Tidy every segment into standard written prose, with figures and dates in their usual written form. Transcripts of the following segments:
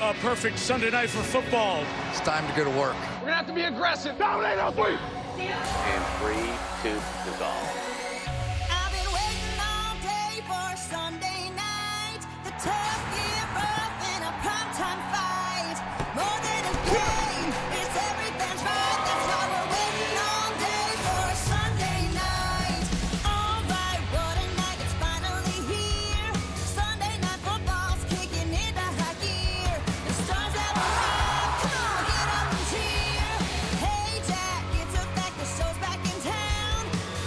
A perfect Sunday night for football. It's time to go to work. We're gonna have to be aggressive. Dominate on three. And 3, 2 is all. I've been waiting all day for Sunday night. The tough get rough in a primetime fight. More than a game, it's everything's right. That's why we're waiting all day for Sunday night. All right, what a night, it's finally here. Sunday night football's kicking into high gear. The stars have arrived, come on, get up and cheer. Hey Jack, it's a fact, the show's back in town.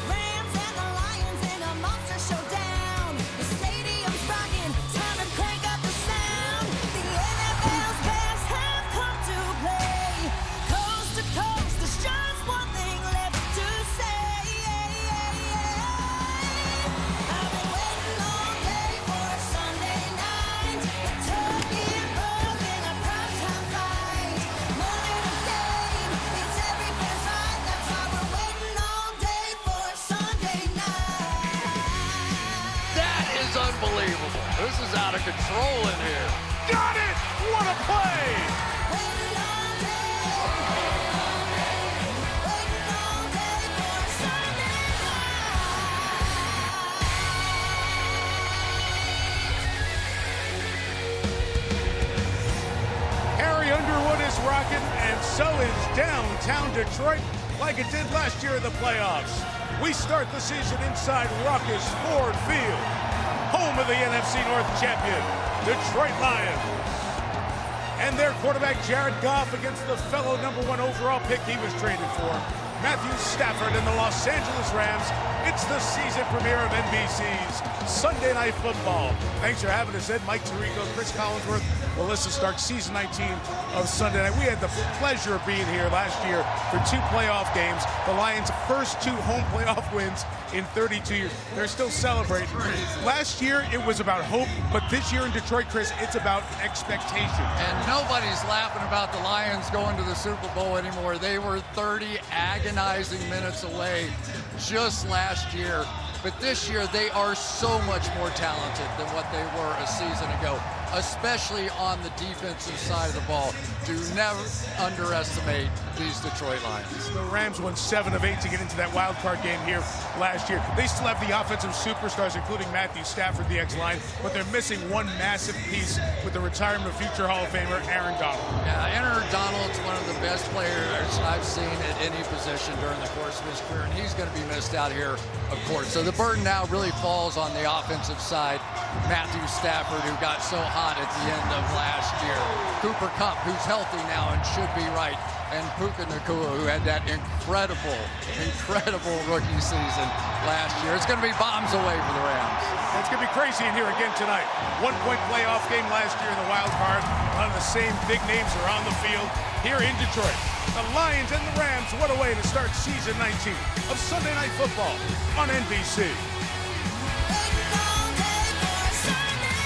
Rams and the Lions in a monster showdown. The stadium's rocking, time to crank up the sound. The NFL's best have come to play. Coast to coast, there's just one thing left to say. I've been waiting all day for Sunday night. The tough get rough in a primetime fight. More than a game, it's everything's right. That's why we're waiting all day for Sunday night. That is unbelievable. This is out of control in here. Got it! What a play! Waiting all day. Waiting all day for Sunday Harry Underwood is rocking, and so is downtown Detroit, like it did last year in the playoffs. We start the season inside raucous Ford Field, home of the NFC North champion, Detroit Lions. And their quarterback, Jared Goff, against the fellow #1 overall pick he was traded for, Matthew Stafford and the Los Angeles Rams. It's the season premiere of NBC's Sunday Night Football. Thanks for having us, Ed, Mike Tirico, Chris Collinsworth, Melissa Stark, season 19 of Sunday Night. We had the pleasure of being here last year for 2 playoff games. The Lions' first 2 home playoff wins in 32 years. They're still celebrating. Last year, it was about hope, but this year in Detroit, Chris, it's about expectation. And nobody's laughing about the Lions going to the Super Bowl anymore. They were 30 agonizing minutes away just last year. But this year, they are so much more talented than what they were a season ago, especially on the defensive side of the ball. Do never underestimate these Detroit Lions. The Rams won 7 of 8 to get into that wild card game here last year. They still have the offensive superstars, including Matthew Stafford, the ex-Lion, but they're missing one massive piece with the retirement of future Hall of Famer Aaron Donald. Yeah, Aaron Donald's one of the best players I've seen at any position during the course of his career, and he's going to be missed out here, of course. So the burden now really falls on the offensive side. Matthew Stafford, who got so hot at the end of last year. Cooper Kupp, who's healthy now and should be right. And Puka Nacua, who had that incredible rookie season last year. It's going to be bombs away for the Rams. It's going to be crazy in here again tonight. 1-point playoff game last year in the wild card. A lot of the same big names are on the field here in Detroit. The Lions and the Rams, what a way to start season 19 of Sunday Night Football on NBC. Waiting all day for Sunday night.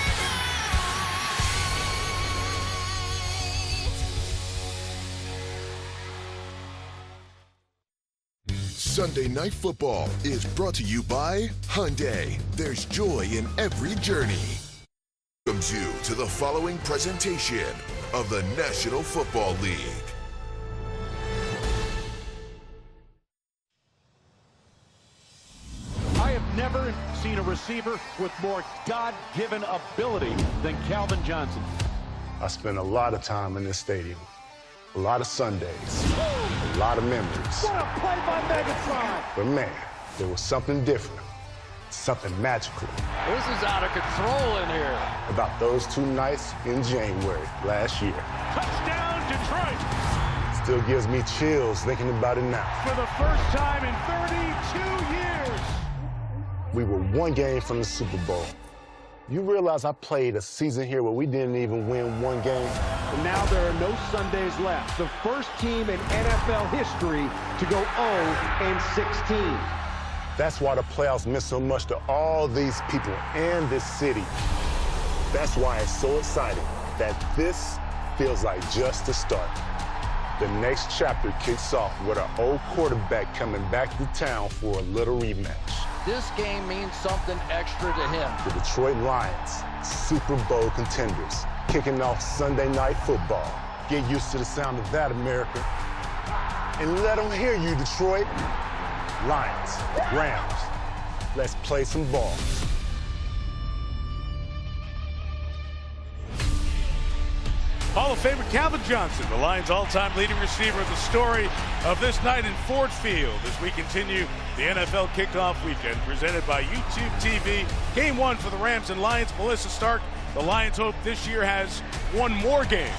Sunday Night Football is brought to you by Hyundai. There's joy in every journey. Welcomes you to the following presentation of the National Football League. I have never seen a receiver with more God-given ability than Calvin Johnson. I spent a lot of time in this stadium, a lot of Sundays, a lot of memories. What a play by Megatron! But man, there was something different, something magical This is out of control in here. about those 2 nights in January last year. Touchdown, Detroit! Still gives me chills thinking about it now. For the first time in 32 years! We were 1 game from the Super Bowl. You realize I played a season here where we didn't even win 1 game? And now there are no Sundays left. The first team in NFL history to go 0-16. That's why the playoffs meant so much to all these people and this city. That's why it's so exciting that this feels like just the start. The next chapter kicks off with our old quarterback coming back to town for a little rematch. This game means something extra to him. The Detroit Lions, Super Bowl contenders, kicking off Sunday Night Football. Get used to the sound of that, America. And let them hear you, Detroit. Lions, Rams, let's play some ball. Hall of Famer Calvin Johnson, the Lions' all-time leading receiver, the story of this night in Ford Field as we continue the NFL kickoff weekend presented by YouTube TV. Game 1 for the Rams and Lions. Melissa Stark, the Lions hope this year has one more game.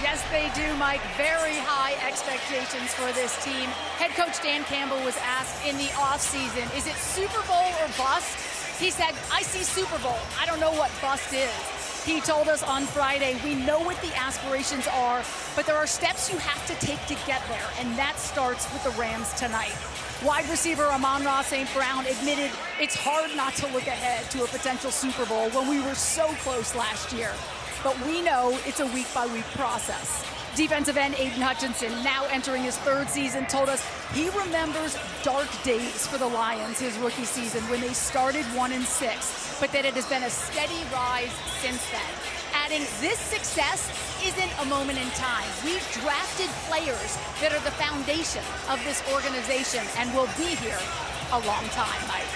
Yes, they do, Mike. Very high expectations for this team. Head coach Dan Campbell was asked in the offseason, is it Super Bowl or bust? He said, I see Super Bowl. I don't know what bust is. He told us on Friday, we know what the aspirations are, but there are steps you have to take to get there, and that starts with the Rams tonight. Wide receiver Amon-Ra St. Brown admitted it's hard not to look ahead to a potential Super Bowl when we were so close last year. But we know it's a week-by-week process. Defensive end Aiden Hutchinson, now entering his 3rd season, told us he remembers dark days for the Lions his rookie season when they started 1-6, but that it has been a steady rise since then. Adding, this success isn't a moment in time. We've drafted players that are the foundation of this organization and will be here a long time, Mike.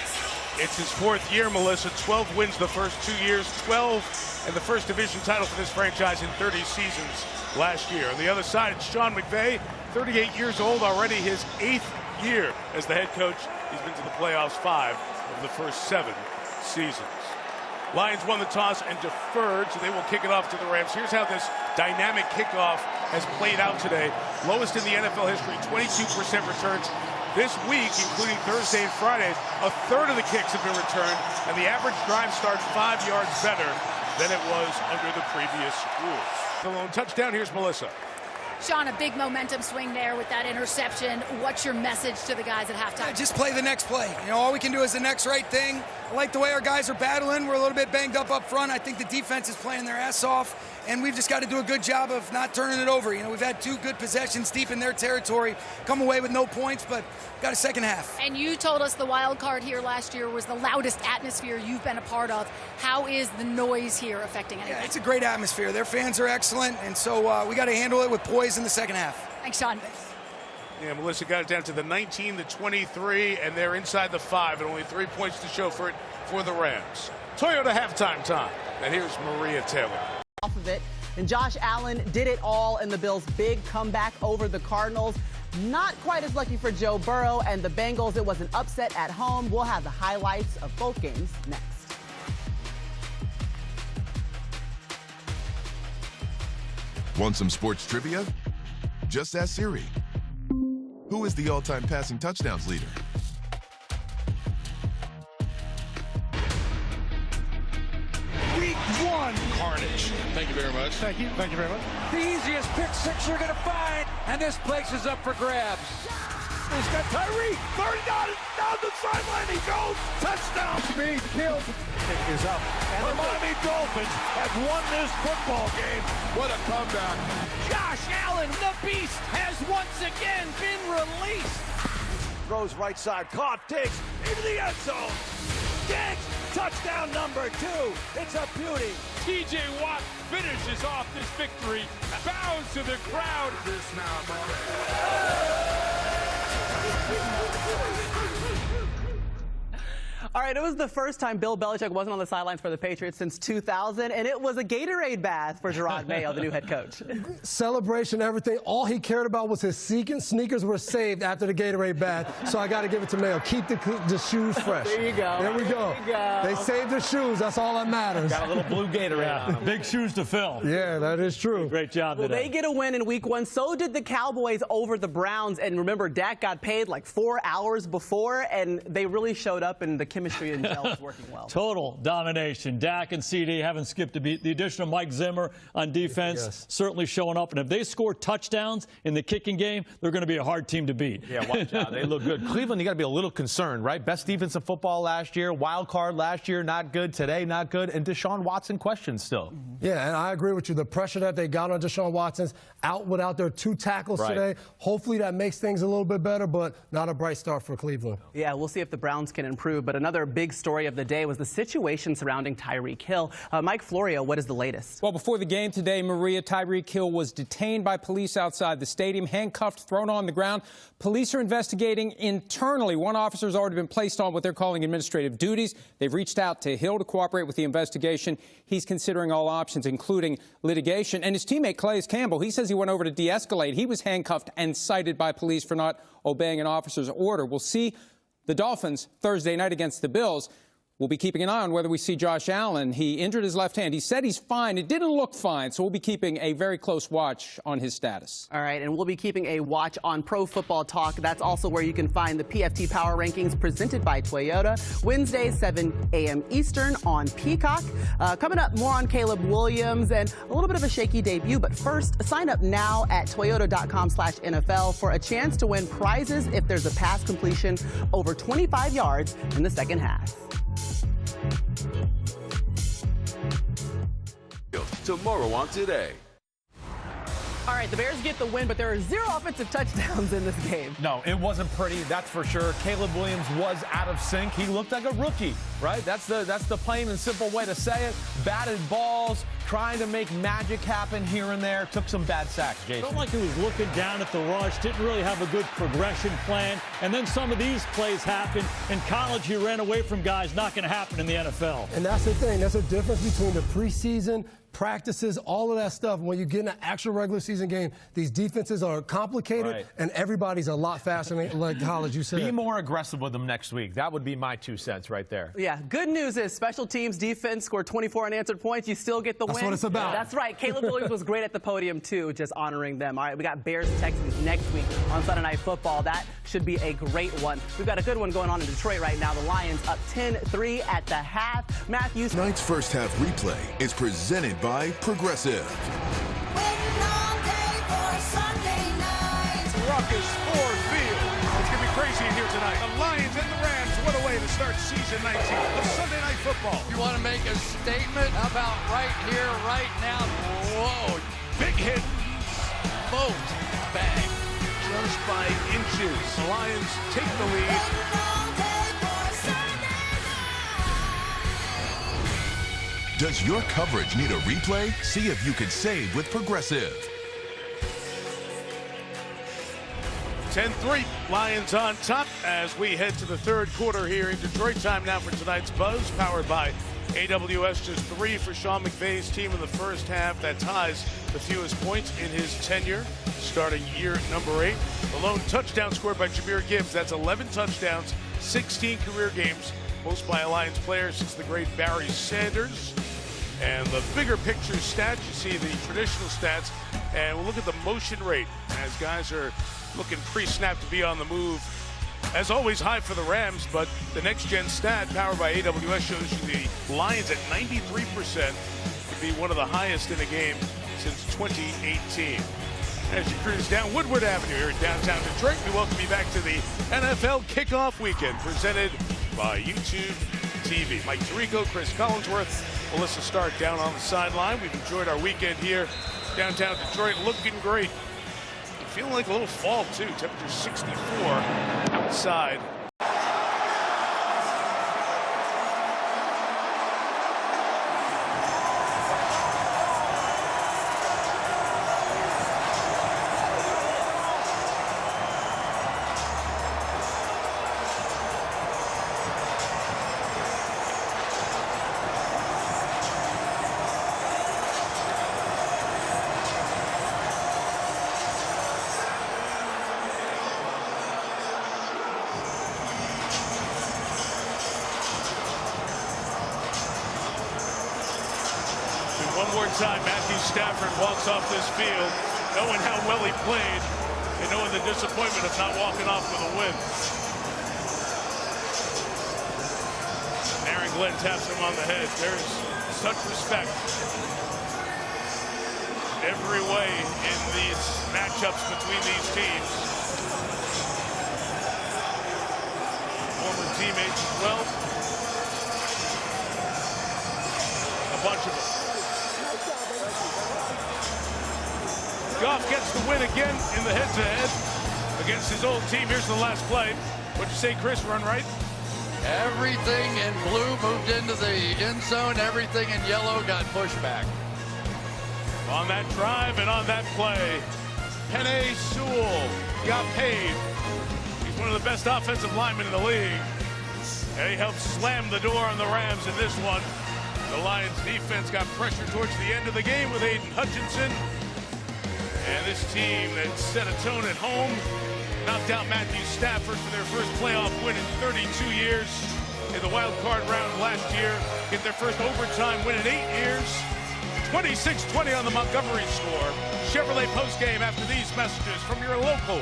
It's his 4th year, Melissa. 12 wins the first 2 years, 12 and the first division title for this franchise in 30 seasons last year. On the other side, it's Sean McVay, 38 years old, already his 8th year as the head coach. He's been to the playoffs 5 of the first 7 seasons. Lions won the toss and deferred, so they will kick it off to the Rams. Here's how this dynamic kickoff has played out today. Lowest in the NFL history, 22% returns. This week, including Thursday and Friday, a third of the kicks have been returned, and the average drive starts 5 yards better than it was under the previous rules. The lone touchdown, here's Melissa. Sean, a big momentum swing there with that interception. What's your message to the guys at halftime? Just play the next play. You know, all we can do is the next right thing. I like the way our guys are battling. We're a little bit banged up front. I think the defense is playing their ass off, and we've just got to do a good job of not turning it over. You know, we've had 2 good possessions deep in their territory, come away with no points, but got a second half. And you told us the wild card here last year was the loudest atmosphere you've been a part of. How is the noise here affecting anything? Yeah, it's a great atmosphere. Their fans are excellent, and so we got to handle it with poise in the second half. Thanks, Sean. Yeah, Melissa got it down to the 19, the 23, and they're inside the 5, and only 3 points to show for it for the Rams. Toyota halftime time. And here's Maria Taylor. Off of it. And Josh Allen did it all in the Bills' big comeback over the Cardinals. Not quite as lucky for Joe Burrow and the Bengals. It was an upset at home. We'll have the highlights of both games next. Want some sports trivia? Just ask Siri. Who is the all-time passing touchdowns leader? Week 1 carnage. Thank you very much. Thank you. Thank you very much. The easiest pick 6 you're going to find, and this place is up for grabs. He's got Tyreek. 39 down the sideline. He goes. Touchdown. Speed killed. Kick is up. And the Miami Dolphins have won this football game. What a comeback. Josh Allen, the beast, has once again been released. Throws right side. Caught. Diggs into the end zone. Diggs. Touchdown number 2. It's a beauty. TJ Watt finishes off this victory. Bows to the crowd. This now, All right, it was the first time Bill Belichick wasn't on the sidelines for the Patriots since 2000, and it was a Gatorade bath for Gerard Mayo, the new head coach. Celebration, everything. All he cared about was his sneakers were saved after the Gatorade bath, so I got to give it to Mayo. Keep the shoes fresh. There you go. There we go. There you go. They saved the shoes. That's all that matters. Got a little blue Gatorade on them. Big shoes to fill. Yeah, that is true. Great job today. Well, they get a win in week 1. So did the Cowboys over the Browns. And remember, Dak got paid like 4 hours before, and they really showed up, and the chemistry and gel was working well. Total domination. Dak and CD haven't skipped a beat. The addition of Mike Zimmer on defense certainly showing up. And if they score touchdowns in the kicking game, they're going to be a hard team to beat. Yeah, watch out. They look good. Cleveland, you got to be a little concerned, right? Best defense in football last year. Wild card last year, not good. Today, not good. And Deshaun Watson questions still. Yeah, and I agree with you. The pressure that they got on Deshaun Watson's out without their 2 tackles today. Hopefully that makes things a little bit better, but not a bright start for Cleveland. Yeah, we'll see if the Browns can improve. But But another big story of the day was the situation surrounding Tyreek Hill. Mike Florio, what is the latest? Well, before the game today, Maria, Tyreek Hill was detained by police outside the stadium, handcuffed, thrown on the ground. Police are investigating internally. One officer has already been placed on what they're calling administrative duties. They've reached out to Hill to cooperate with the investigation. He's considering all options, including litigation. And his teammate, Calais Campbell, he says he went over to de-escalate. He was handcuffed and cited by police for not obeying an officer's order. We'll see the Dolphins Thursday night against the Bills. We'll be keeping an eye on whether we see Josh Allen. He injured his left hand. He said he's fine. It didn't look fine, so we'll be keeping a very close watch on his status. All right, and we'll be keeping a watch on Pro Football Talk. That's also where you can find the PFT Power Rankings presented by Toyota. Wednesday, 7 a.m. Eastern on Peacock. Coming up, more on Caleb Williams and a little bit of a shaky debut. But first, sign up now at toyota.com/NFL for a chance to win prizes if there's a pass completion over 25 yards in the second half. Tomorrow on Today. All right, the Bears get the win, but there are 0 offensive touchdowns in this game. No, it wasn't pretty, that's for sure. Caleb Williams was out of sync. He looked like a rookie, right? That's the plain and simple way to say it. Batted balls, trying to make magic happen here and there. Took some bad sacks, Jason. Felt like he was looking down at the rush, didn't really have a good progression plan. And then some of these plays happened. In college, he ran away from guys. Not going to happen in the NFL. And that's the thing. That's the difference between the preseason, practices, all of that stuff. When you get in an actual regular season game, these defenses are complicated, right, and everybody's a lot faster than like college, you said. Be more aggressive with them next week. That would be my 2 cents right there. Yeah, good news is special teams defense scored 24 unanswered points. You still get the win. That's what it's about. That's right. Caleb Williams was great at the podium, too, just honoring them. All right, we got Bears-Texans next week on Sunday Night Football. That should be a great one. We've got a good one going on in Detroit right now. The Lions up 10-3 at the half. Matthews. Tonight's first half replay is presented by Progressive. Ruckus Ford Field. It's going to be crazy in here tonight. The Lions and the Rams, what a way to start season 19 of Sunday Night Football. You want to make a statement? How about right here, right now? Whoa. Big hit. Boat. Bang. Just by inches. The Lions take the lead. Does your coverage need a replay? See if you can save with Progressive. 10-3, Lions on top as we head to the third quarter here in Detroit. Time now for tonight's Buzz, powered by AWS. Just 3 for Sean McVay's team in the first half. That ties the fewest points in his tenure, starting year number 8. The lone touchdown scored by Jahmyr Gibbs. That's 11 touchdowns, 16 career games, most by a Lions player since the great Barry Sanders. And the bigger picture stats, you see the traditional stats, and we'll look at the motion rate as guys are looking pre-snap to be on the move. As always, high for the Rams, but the next-gen stat, powered by AWS, shows you the Lions at 93%, could be one of the highest in a game since 2018. As you cruise down Woodward Avenue here in downtown Detroit, we welcome you back to the NFL Kickoff Weekend, presented by YouTube TV. Mike Tirico, Chris Collinsworth, Melissa Stark down on the sideline. We've enjoyed our weekend here downtown Detroit, looking great. Feeling like a little fall, too. Temperature 64 outside. One more time, Matthew Stafford walks off this field, knowing how well he played and knowing the disappointment of not walking off with a win. Aaron Glenn taps him on the head. There's such respect every way in these matchups between these teams. Former teammates as well. A bunch of them. Goff gets the win again in the head-to-head against his old team. Here's the last play. What'd you say, Chris? Run right? Everything in blue moved into the end zone. Everything in yellow got pushed back. On that drive and on that play, Penei Sewell got paid. He's one of the best offensive linemen in the league. And he helped slam the door on the Rams in this one. The Lions defense got pressure towards the end of the game with Aiden Hutchinson. And this team that set a tone at home knocked out Matthew Stafford for their first playoff win in 32 years in the wild card round last year. Get their first overtime win in 8 years. 26-20 on the Montgomery score. Chevrolet postgame after these messages from your local